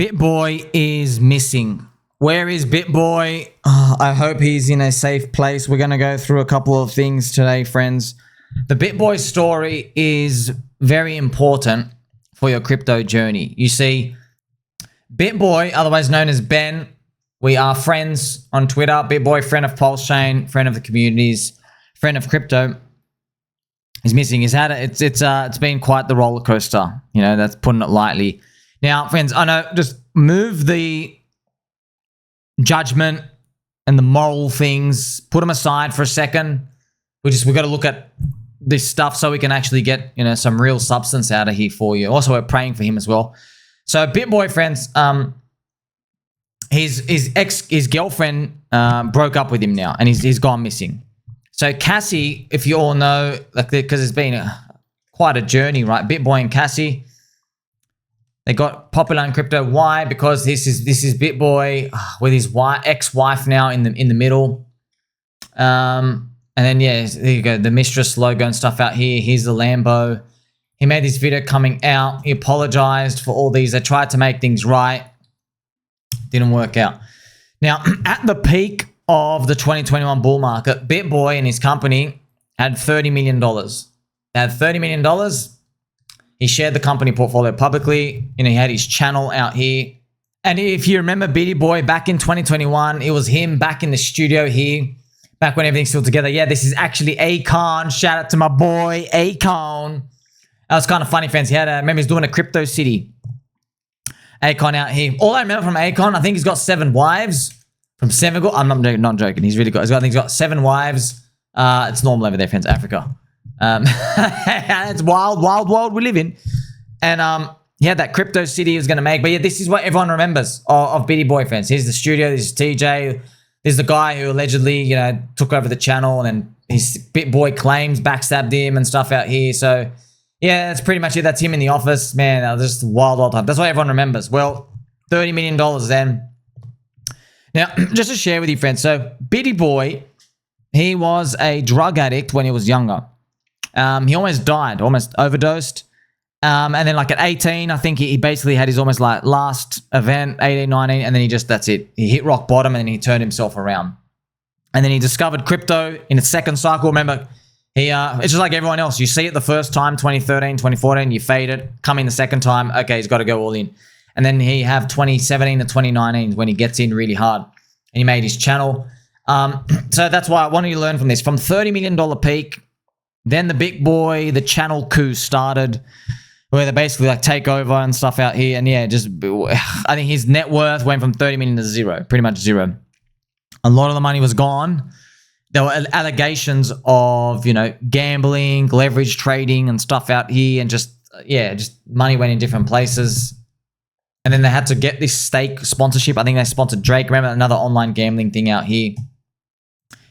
BitBoy is missing. Where is BitBoy? Oh, I hope he's in a safe place. We're going to go through a couple of things today, friends. The BitBoy story is very important for your crypto journey. You see, BitBoy, otherwise known as Ben, we are friends on Twitter. BitBoy, friend of PulseChain, friend of the communities, friend of crypto, is missing. It's been quite the roller coaster. You know, that's putting it lightly. Now, friends, I know, just move the judgment and the moral things, put them aside for a second. We've got to look at this stuff so we can actually get, you know, some real substance out of here for you. Also, we're praying for him as well. So, BitBoy, friends, his girlfriend broke up with him now, and he's gone missing. So Cassie, if you all know, like, because it's been quite a journey, right? BitBoy and Cassie, they got popular in crypto. Why? Because this is BitBoy with his ex-wife now in the middle. And then yeah, there you go, the Mistress logo and stuff out here. Here's the Lambo. He made this video coming out. He apologized for all these. They tried to make things right. Didn't work out. Now, at the peak of the 2021 bull market, BitBoy and his company had $30 million. They had $30 million. He shared the company portfolio publicly. You know, he had his channel out here. And if you remember BitBoy back in 2021, it was him back in the studio here, back when everything's still together. Yeah, this is actually Akon. Shout out to my boy, Akon. That was kind of funny, friends. He had remember he's doing a crypto city. Akon out here. All I remember from Akon, I think he's got 7 wives from Senegal. I'm not joking. He's really got. I think he's got 7 wives. It's normal over there, friends. Africa. It's wild world we live in. And he had that crypto city he was going to make. But yeah, this is what everyone remembers of BitBoy, friends. Here's the studio. This is TJ. This is the guy who allegedly, you know, took over the channel, and then his BitBoy claims backstabbed him and stuff out here. So yeah, that's pretty much it. That's him in the office. Man, that was just wild time. That's what everyone remembers. Well, $30 million then. Now, just to share with you, friends. So BitBoy, he was a drug addict when he was younger. He almost died, almost overdosed. And then like at 18, I think he basically had his almost like last event, 18, 19, and then that's it. He hit rock bottom and then he turned himself around. And then he discovered crypto in its second cycle. Remember, it's just like everyone else. You see it the first time, 2013, 2014, you fade it. Come in the second time, okay, he's got to go all in. And then he have 2017 to 2019 when he gets in really hard. And he made his channel. So that's why I wanted you to learn from this. From $30 million peak, then the BitBoy, the channel coup started, where they basically like take over and stuff out here. And yeah, I think his net worth went from 30 million to zero, pretty much zero. A lot of the money was gone. There were allegations of, you know, gambling, leverage trading and stuff out here, and just money went in different places. And then they had to get this stake sponsorship. I think they sponsored Drake. Remember, another online gambling thing out here.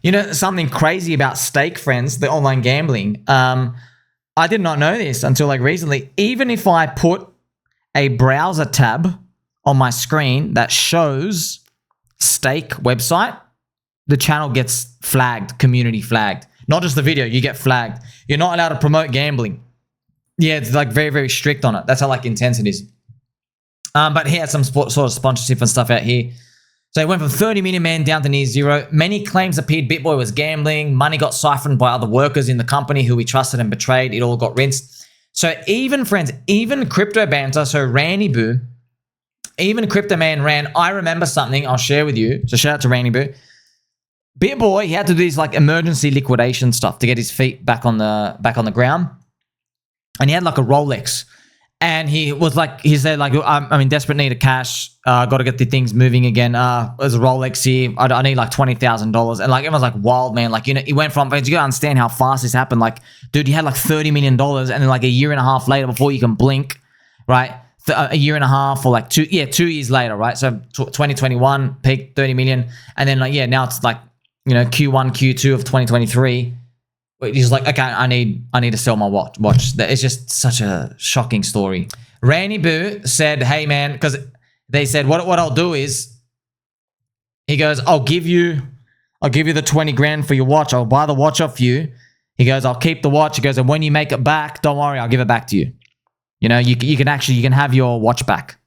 You know, something crazy about stake, friends, the online gambling. I did not know this until like recently. Even if I put a browser tab on my screen that shows stake website, the channel gets flagged, community flagged. Not just the video, you get flagged. You're not allowed to promote gambling. Yeah, it's like very, very strict on it. That's how like intense it is. But he had some sort of sponsorship and stuff out here. So he went from 30 million man down to near zero. Many claims appeared BitBoy was gambling. Money got siphoned by other workers in the company who he trusted and betrayed. It all got rinsed. So even, friends, even Crypto Banter, so Randy Boo, even Crypto Man ran, I remember something I'll share with you. So shout out to Randy Boo. BitBoy, he had to do these like emergency liquidation stuff to get his feet back on the ground. And he had like a Rolex. And he said like, I'm in desperate need of cash. Got to get the things moving again. There's a Rolex here. I need like $20,000. And like, everyone's like, wild, man. Like, you know, he went from, you gotta understand how fast this happened. Like, dude, he had like $30 million. And then like a year and a half later, before you can blink, right? A year and a half or like 2 years later, right? So 2021 peaked 30 million. And then like, yeah, now it's like, you know, Q1, Q2 of 2023. He's like, okay, I need to sell my watch. It's just such a shocking story. Randy Boo said, hey man, because they said, what I'll do is, he goes, I'll give you the 20 grand for your watch. I'll buy the watch off you. He goes, I'll keep the watch. He goes, and when you make it back, don't worry, I'll give it back to you. You know, you can have your watch back.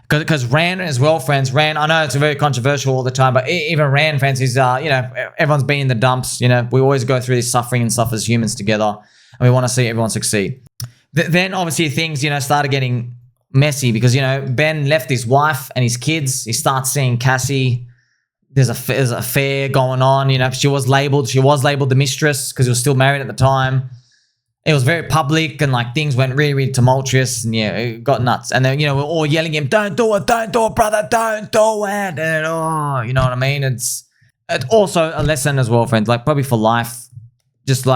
Because Ran as well, friends. Ran, I know it's very controversial all the time, but even Ran, friends, is, everyone's been in the dumps. We always go through this suffering and stuff as humans together, and we want to see everyone succeed. Then, obviously, things, started getting messy because, Ben left his wife and his kids. He starts seeing Cassie. There's an affair going on. She was labeled the mistress because he was still married at the time. It was very public and things went really, really tumultuous and it got nuts. And then, we're all yelling at him, don't do it, brother, don't do it. And, you know what I mean? It's also a lesson as well, friends, probably for life. Just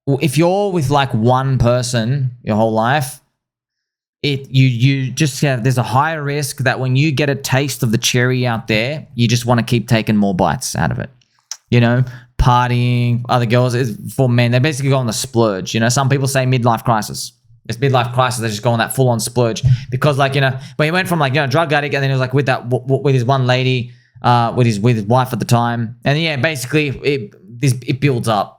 if you're with one person your whole life, there's a higher risk that when you get a taste of the cherry out there, you just want to keep taking more bites out of it. Partying, other girls, for men, they basically go on the splurge. Some people say midlife crisis. It's midlife crisis. They just go on that full on splurge because, but he went from drug addict, and then he was with his one lady, with his wife at the time, and basically it builds up.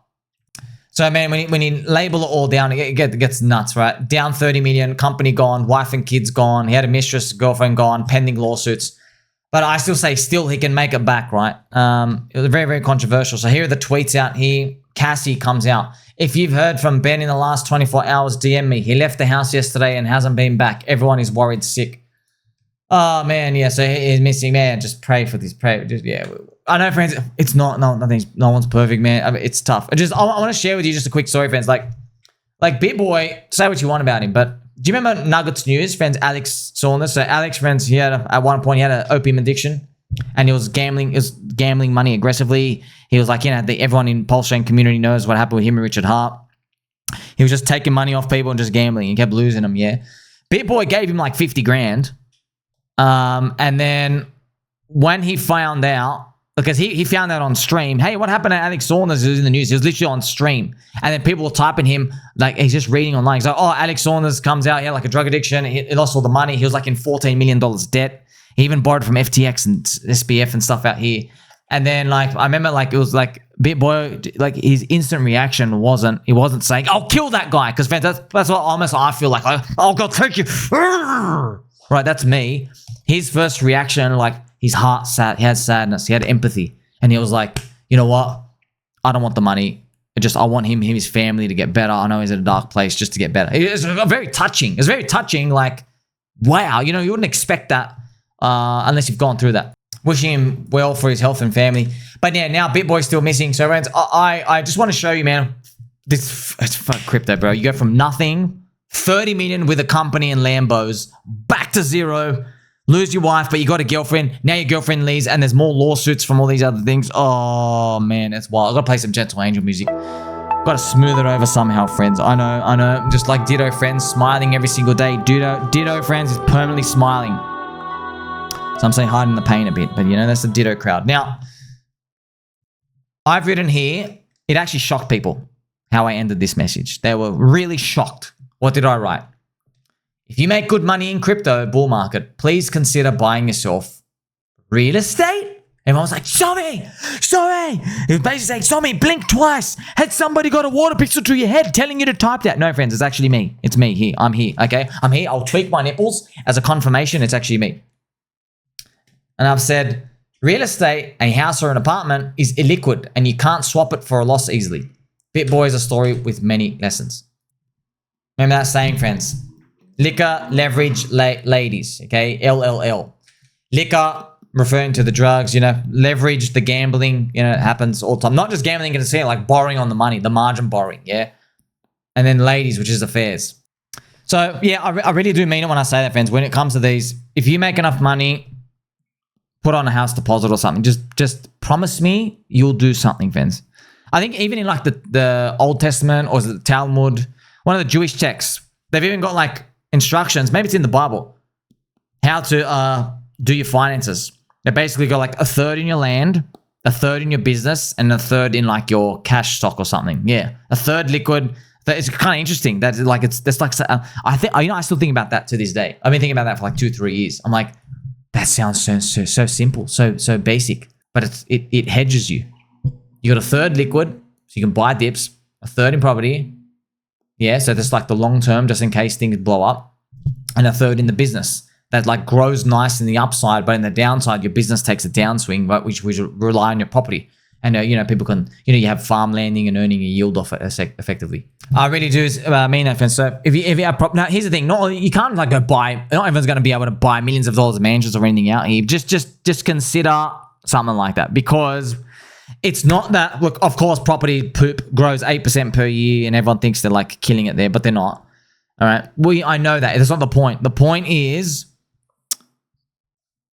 So man, when you label it all down, it gets nuts, right? Down 30 million, company gone, wife and kids gone. He had a mistress, girlfriend gone, pending lawsuits. But I still say he can make it back, right? It was very, very controversial. So here are the tweets out here. Cassie comes out. If you've heard from Ben in the last 24 hours, DM me. He left the house yesterday and hasn't been back. Everyone is worried sick. Oh, man, yeah. So he's missing, man. Just pray for this. Pray. I know, friends, it's no one's perfect, man. I mean, it's tough. I want to share with you just a quick story, friends. Like BitBoy, say what you want about him, but do you remember Nuggets News, friends, Alex Saunders? So Alex, friends, at one point he had an opium addiction and he was gambling money aggressively. He was everyone in PulseChain community knows what happened with him and Richard Hart. He was just taking money off people and just gambling. He kept losing them, yeah. BitBoy gave him 50 grand. And then when he found out, because he found out on stream, hey, what happened to Alex Saunders? He was in the news. He was literally on stream. And then people were typing him, he's just reading online. He's like, oh, Alex Saunders comes out, a drug addiction. He lost all the money. He was in $14 million debt. He even borrowed from FTX and SBF and stuff out here. And then, I remember, it was BitBoy, his instant reaction he wasn't saying, I'll kill that guy. Because, fans, that's what almost I feel like. I'll go take you. Right, that's me. His first reaction, his heart sad. He had sadness. He had empathy. And he was like, you know what? I don't want the money. I want his family to get better. I know he's in a dark place just to get better. It's very touching. It's very touching. Wow, you wouldn't expect that unless you've gone through that. Wishing him well for his health and family. But yeah, now BitBoy's still missing. So, friends, I just want to show you, man. It's fuck crypto, bro. You go from nothing, 30 million with a company and Lambos, back to zero. Lose your wife, but you got a girlfriend. Now your girlfriend leaves, and there's more lawsuits from all these other things. Oh, man, it's wild. I've got to play some Gentle Angel music. Got to smooth it over somehow, friends. I know. Just like Ditto, friends, smiling every single day. Ditto, friends, is permanently smiling. So I'm saying hiding the pain a bit, but, that's the Ditto crowd. Now, I've written here, it actually shocked people how I ended this message. They were really shocked. What did I write? If you make good money in crypto bull market, please consider buying yourself real estate. Everyone was like, show me. It was basically saying, show me, blink twice. Had somebody got a water pistol to your head telling you to type that? No, friends, it's actually me. It's me here. I'm here, okay? I'm here. I'll tweak my nipples as a confirmation. It's actually me. And I've said, real estate, a house or an apartment, is illiquid and you can't swap it for a loss easily. BitBoy is a story with many lessons. Remember that saying, friends? Liquor, leverage, ladies, okay? LLL. Liquor, referring to the drugs, leverage, the gambling, it happens all the time. Not just gambling, you can see it borrowing on the money, the margin borrowing, yeah? And then ladies, which is affairs. So, yeah, I really do mean it when I say that, friends. When it comes to these, if you make enough money, put on a house deposit or something. Just promise me you'll do something, friends. I think even in the Old Testament or the Talmud, one of the Jewish texts, they've even got instructions, maybe it's in the Bible, how to do your finances. They basically go a third in your land, a third in your business, and a third in your cash stock or something. Yeah, a third liquid. It's kind of interesting. That's I still think about that to this day. I've been thinking about that for 2-3 years. I'm like, that sounds so simple, so basic, but it hedges you. You got a third liquid, so you can buy dips, a third in property. Yeah, so that's the long term, just in case things blow up. and a third in the business that like grows nice in the upside, but in the downside, your business takes a downswing, right, which rely on your property. And, people can, you have farmlanding and earning a yield off it effectively. I really do mean that, friends. So if you have now, here's the thing. You can't like go buy, not everyone's going to be able to buy millions of dollars of mansions or anything out here. Just consider something like that, because it's not that, look, of course, property poop grows 8% per year and everyone thinks they're like killing it there, but they're not. All right. I know that. That's not the point. The point is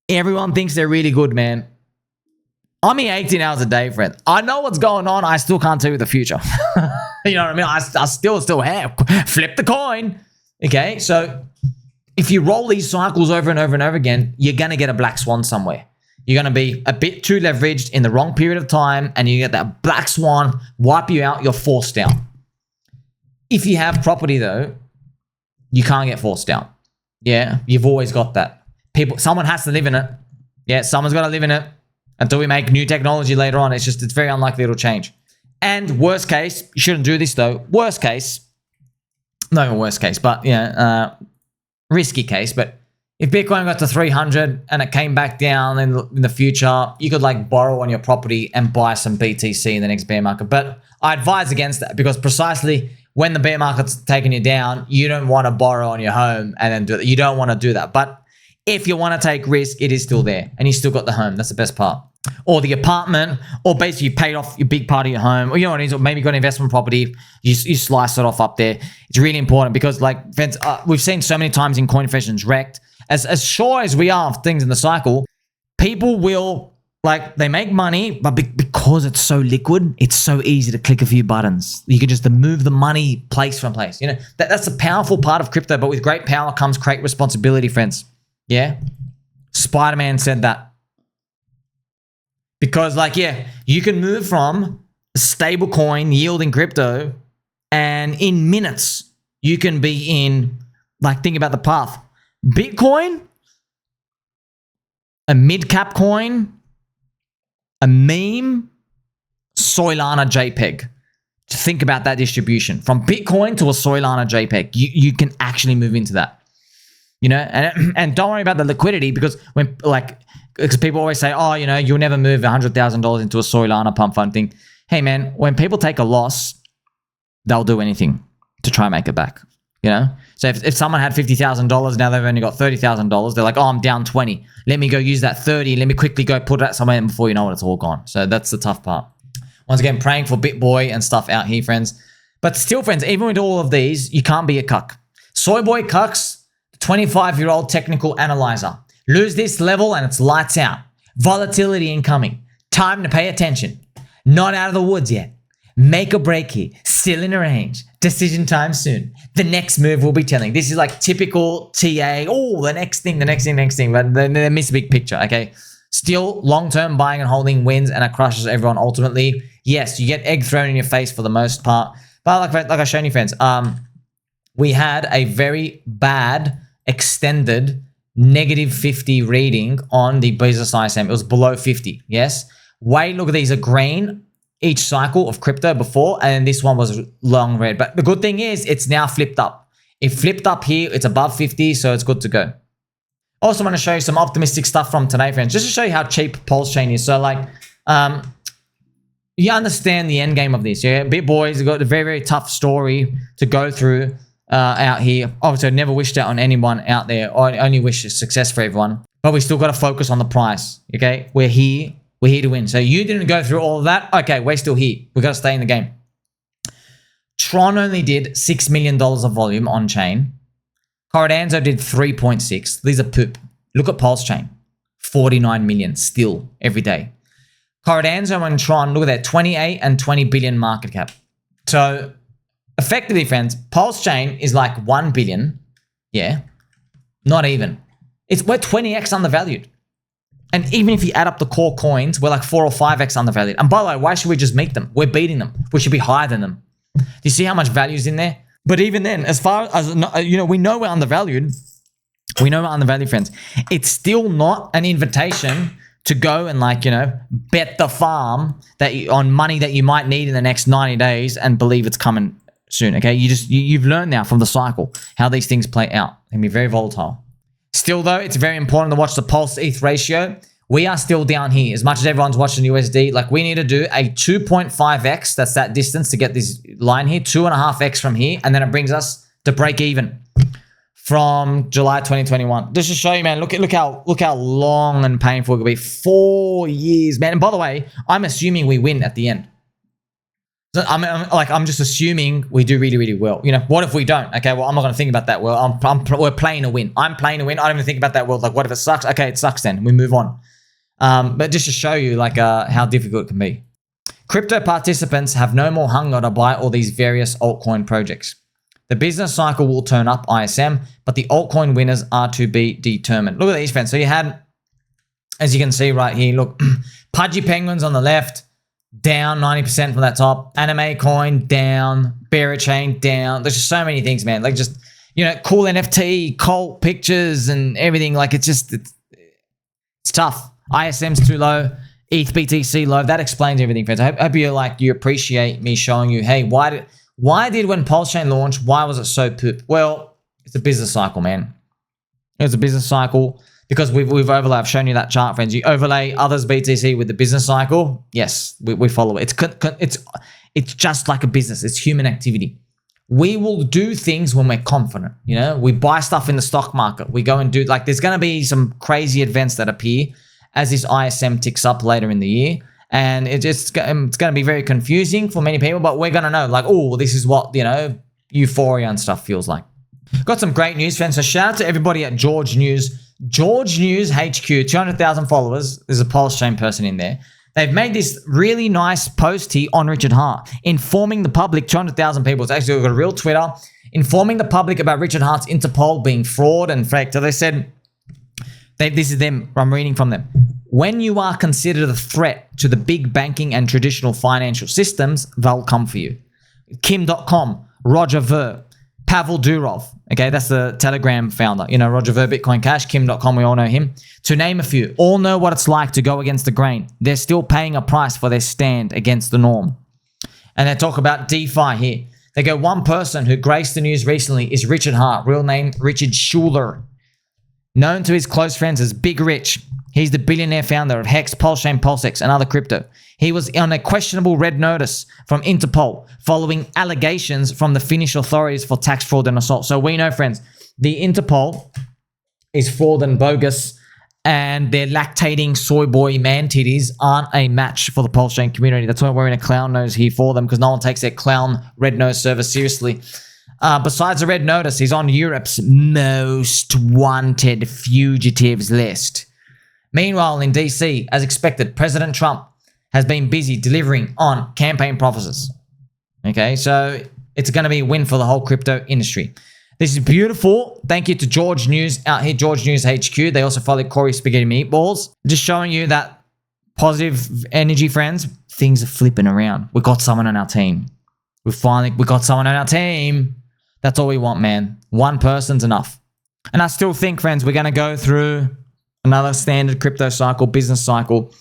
everyone thinks they're really good, man. I'm here 18 hours a day, friend. I know what's going on. I still can't tell you the future. You know what I mean? I still have. Flip the coin. Okay? So if you roll these cycles over and over and over again, you're going to get a black swan somewhere. You're going to be a bit too leveraged in the wrong period of time, and you get that black swan, wipe you out, you're forced out. If you have property, though, you can't get forced out. Yeah? You've always got that. Someone has to live in it. Yeah, someone's got to live in it. Until we make new technology later on, it's very unlikely it'll change. And worst case, you shouldn't do this though. Worst case, not even worst case, but risky case. But if Bitcoin got to 300 and it came back down in the future, you could like borrow on your property and buy some BTC in the next bear market. But I advise against that, because precisely when the bear market's taking you down, you don't want to borrow on your home and then do that. You don't want to do that. But if you want to take risk, it is still there and you still got the home. That's the best part. Or the apartment, or basically you paid off your big part of your home, or you know what it is, or maybe you got an investment property, you slice it off up there. It's really important because, like, friends, we've seen so many times in coin inflation's wrecked. As sure as we are of things in the cycle, people will, like, they make money, but because it's so liquid, it's so easy to click a few buttons. You can just move the money place from place. You know, that's a powerful part of crypto, but with great power comes great responsibility, friends. Yeah? Spider-Man said that. Because, like, yeah, you can move from a stable coin yielding crypto, and in minutes, you can be in, like, think about the path. Bitcoin, a mid-cap coin, a meme, Solana JPEG. Think about that distribution. From Bitcoin to a Solana JPEG, you can actually move into that. You know, and don't worry about the liquidity, because when, like, because people always say, oh, you know, you'll never move $100,000 into a Solana pump fund thing. Hey, man, when people take a loss, they'll do anything to try and make it back, you know? So if someone had $50,000, now they've only got $30,000, they're like, oh, I'm down 20. Let me go use that 30. Let me quickly go put that somewhere, and before you know it, it's all gone. So that's the tough part. Once again, praying for BitBoy and stuff out here, friends. But still, friends, even with all of these, you can't be a cuck. Soyboy cucks, 25-year-old technical analyzer. Lose this level and it's lights out. Volatility incoming. Time to pay attention. Not out of the woods yet. Make or break here. Still in a range. Decision time soon. The next move will be telling. This is like typical TA. Oh, the next thing. But they miss a big picture, okay? Still, long-term buying and holding wins, and it crushes everyone ultimately. Yes, you get egg thrown in your face for the most part. But like I've shown you, friends, we had a very bad extended -50 reading on the business ISM. It was below 50, yes? Look at these are green each cycle of crypto before, and this one was long red. But the good thing is it's now flipped up. It flipped up here. It's above 50, so it's good to go. Also want to show you some optimistic stuff from today, friends, just to show you how cheap PulseChain is. So, like, you understand the end game of this, yeah? BitBoy's got a very, very tough story to go through out here. Obviously, I never wished that on anyone out there. I only wish success for everyone. But we still got to focus on the price, okay? We're here to win. So you didn't go through all of that. Okay, we're still here. We got to stay in the game. Tron only did $6 million of volume on chain. Cardanzo did 3.6. These are poop. Look at PulseChain. 49 million still every day. Cardanzo and Tron, look at that, 28 and 20 billion market cap. So effectively, friends, PulseChain is like 1 billion. Yeah. Not even. We're 20x undervalued. And even if you add up the core coins, we're like 4 or 5x undervalued. And by the way, why should we just meet them? We're beating them. We should be higher than them. Do you see how much value is in there? But even then, as far as, you know, we know we're undervalued. We know we're undervalued, friends. It's still not an invitation to go and, like, you know, bet the farm that on money that you might need in the next 90 days and believe it's coming soon. Okay, you've learned now from the cycle how these things play out. It can be very volatile. Still though, it's very important to watch the Pulse ETH ratio. We are still down here. As much as everyone's watching USD, like we need to do a 2.5x, that's that distance to get this line here, 2.5x from here, and then it brings us to break even from July 2021. Just to show you, man, look how long and painful it could be. 4 years, man. And by the way, I'm assuming we win at the end. So I'm just assuming we do really, really well. You know, what if we don't? Okay, well, I'm not going to think about that. Well, we're playing to win. I'm playing to win. I don't even think about that. Well, like, what if it sucks? Okay, it sucks then. We move on. But just to show you, like, how difficult it can be. Crypto participants have no more hunger to buy all these various altcoin projects. The business cycle will turn up ISM, but the altcoin winners are to be determined. Look at these, friends. So you had, as you can see right here, look, Pudgy Penguins on the left, down 90% from that top. Anime Coin down. Bearer Chain down. There's just so many things, man. Like just, you know, cool NFT, cult pictures and everything. Like it's just, it's tough. ISM's too low. ETH BTC low. That explains everything, friends. I hope you appreciate me showing you, hey, why did when PulseChain launched, why was it so poop? Well, it's a business cycle, man. It's a business cycle. Because we've overlaid, I've shown you that chart, friends. You overlay others BTC with the business cycle. Yes, we follow it. It's just like a business. It's human activity. We will do things when we're confident. You know, we buy stuff in the stock market. We go and do, like, there's going to be some crazy events that appear as this ISM ticks up later in the year. And it's going to be very confusing for many people, but we're going to know, like, oh, this is what, you know, euphoria and stuff feels like. Got some great news, friends. So shout out to everybody at George News. GeorgeNewsHQ, 200,000 followers. There's a PulseChain person in there. They've made this really nice post here on Richard Heart, informing the public, 200,000 people. It's actually got a real Twitter, informing the public about Richard Heart's Interpol being fraud and fake. So they said, this is them, I'm reading from them. When you are considered a threat to the big banking and traditional financial systems, they'll come for you. Kim.com, Roger Ver, Pavel Durov, okay, that's the Telegram founder. You know, Roger Ver, Bitcoin Cash, Kim.com, we all know him. To name a few, all know what it's like to go against the grain. They're still paying a price for their stand against the norm. And they talk about DeFi here. They go, one person who graced the news recently is Richard Heart, real name Richard Schuler. Known to his close friends as Big Rich. He's the billionaire founder of Hex, PulseChain, PulseX, and other crypto. He was on a questionable red notice from Interpol following allegations from the Finnish authorities for tax fraud and assault. So we know, friends, the Interpol is fraud and bogus, and their lactating soy boy man titties aren't a match for the PulseChain community. That's why we're wearing a clown nose here for them, because no one takes their clown red nose service seriously. Besides the red notice, he's on Europe's most wanted fugitives list. Meanwhile, in DC, as expected, President Trump has been busy delivering on campaign promises. Okay, so it's going to be a win for the whole crypto industry. This is beautiful. Thank you to George News out here, GeorgeNewsHQ. They also follow Corey Spaghetti Meatballs. Just showing you that positive energy, friends. Things are flipping around. We got someone on our team. We got someone on our team. That's all we want, man. One person's enough. And I still think, friends, we're going to go through another standard crypto cycle, business cycle.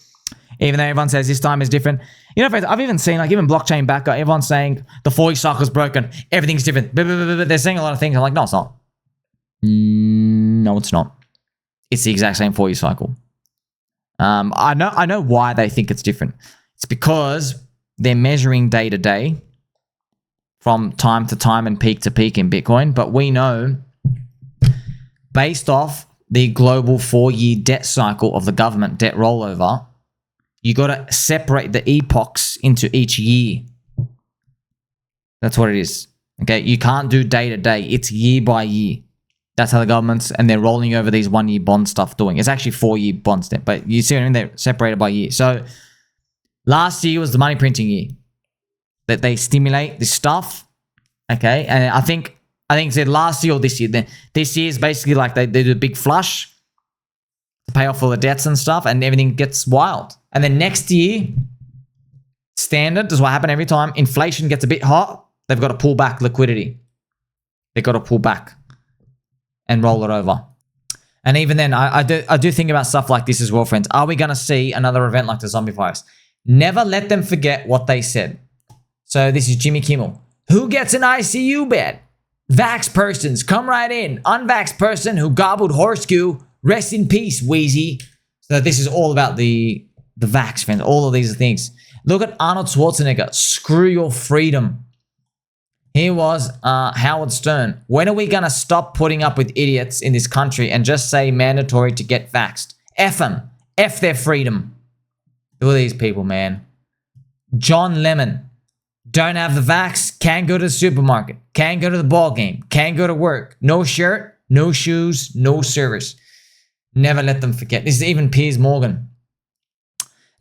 Even though everyone says this time is different. You know, friends, I've even seen, like, even blockchain backer, everyone's saying the 40 cycle's broken. Everything's different. They're saying a lot of things. I'm like, no, it's not. No, it's not. It's the exact same 40 cycle. I know why they think it's different. It's because they're measuring day to day from time to time and peak to peak in Bitcoin. But we know, based off the global 4-year debt cycle of the government debt rollover, you got to separate the epochs into each year. That's what it is. Okay, you can't do day to day. It's year by year. That's how the governments, and they're rolling over these 1-year bond stuff doing. It's actually 4-year bond stuff, but you see what I mean? They're separated by year. So last year was the money printing year that they stimulate this stuff. Okay, and I think it said last year or this year. Then this year is basically like they do a big flush to pay off all the debts and stuff, and everything gets wild. And then next year, standard, this is what happens every time. Inflation gets a bit hot. They've got to pull back liquidity. They've got to pull back and roll it over. And even then, I do think about stuff like this as well, friends. Are we going to see another event like the zombie virus? Never let them forget what they said. So this is Jimmy Kimmel. Who gets an ICU bed? Vax persons, come right in. Unvaxxed person who gobbled horse goo. Rest in peace, Wheezy. So this is all about the vax fans. All of these things. Look at Arnold Schwarzenegger. Screw your freedom. Here was Howard Stern. When are we going to stop putting up with idiots in this country and just say mandatory to get vaxxed? F them. F their freedom. Who are these people, man? John Lemon. Don't have the vax, can't go to the supermarket, can't go to the ball game, can't go to work. No shirt, no shoes, no service. Never let them forget. This is even Piers Morgan.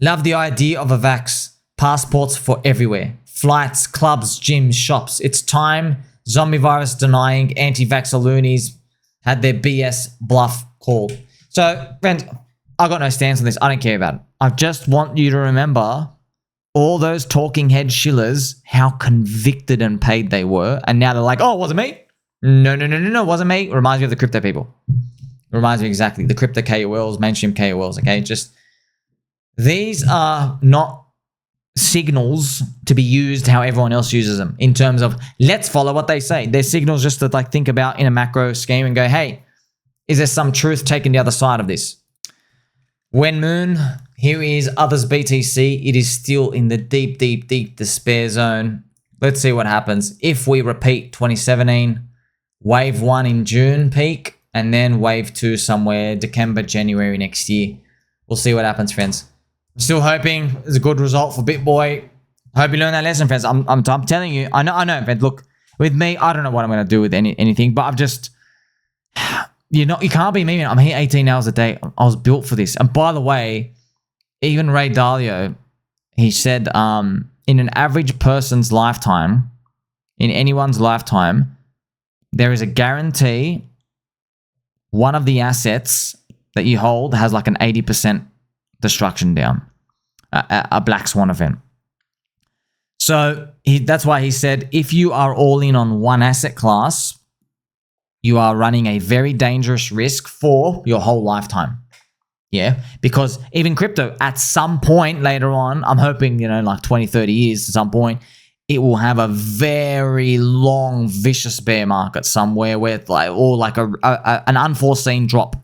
Love the idea of a vax. Passports for everywhere. Flights, clubs, gyms, shops. It's time zombie virus denying anti-vaxxer loonies had their BS bluff called. So, friends, I got no stance on this. I don't care about it. I just want you to remember all those talking head shillers, how convicted and paid they were. And now they're like, oh, it wasn't me. No, it wasn't me. It reminds me of the crypto people. It reminds me exactly. The crypto KOLs, mainstream KOLs, okay? Just, these are not signals to be used how everyone else uses them in terms of, let's follow what they say. They're signals just to like think about in a macro scheme and go, hey, is there some truth taking the other side of this? Wen Moon, here is others BTC. It is still in the deep despair zone. Let's see what happens. If we repeat 2017, wave 1 in June peak, and then wave 2 somewhere December, January next year. We'll see what happens, friends. I'm still hoping it's a good result for BitBoy. Hope you learned that lesson, friends. I'm telling you. I know, friends. Look, with me, I don't know what I'm going to do with anything, but I've just... You can't be me, man. I'm here 18 hours a day. I was built for this. And by the way, even Ray Dalio, he said, in an average person's lifetime, in anyone's lifetime, there is a guarantee one of the assets that you hold has like an 80% destruction down, a black swan event. So that's why he said, if you are all in on one asset class, you are running a very dangerous risk for your whole lifetime. Yeah, because even crypto, at some point later on, I'm hoping, like 20, 30 years, at some point, it will have a very long, vicious bear market somewhere where it's like, or like an unforeseen drop.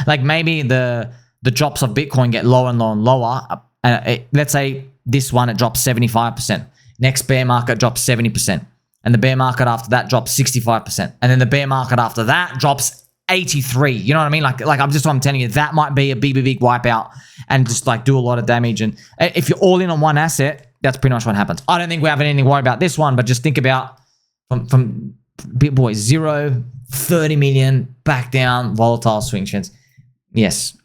Like maybe the drops of Bitcoin get lower and lower and lower. Let's say this one, it drops 75%. Next bear market drops 70%. And the bear market after that drops 65%. And then the bear market after that drops 83. You know what I mean? Like I'm telling you, that might be a big wipeout and just like do a lot of damage. And if you're all in on one asset, that's pretty much what happens. I don't think we have anything to worry about this one, but just think about from BitBoy 0, 30 million, back down, volatile swing trends. Yes.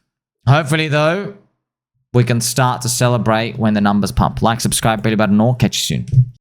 Hopefully though, we can start to celebrate when the numbers pump. Like, subscribe, bell button, all. Catch you soon.